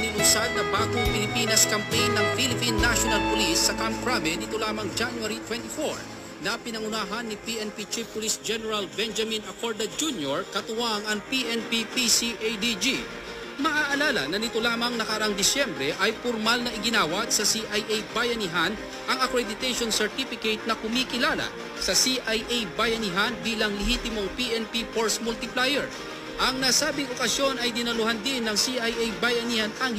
inilunsad na bagong Pilipinas campaign ng Philippine National Police sa Camp Crame nito lamang January 24 na pinangunahan ni PNP Chief Police General Benjamin Acorda Jr. katuwang ang PNP PCADG. Maaalala na nito lamang nakarang Disyembre ay formal na iginawat sa CIA Bayanihan ang accreditation certificate na kumikilala sa CIA Bayanihan bilang lehitimong PNP Force Multiplier. Ang nasabing okasyon ay dinaluhan din ng CIA Bayanihan Angel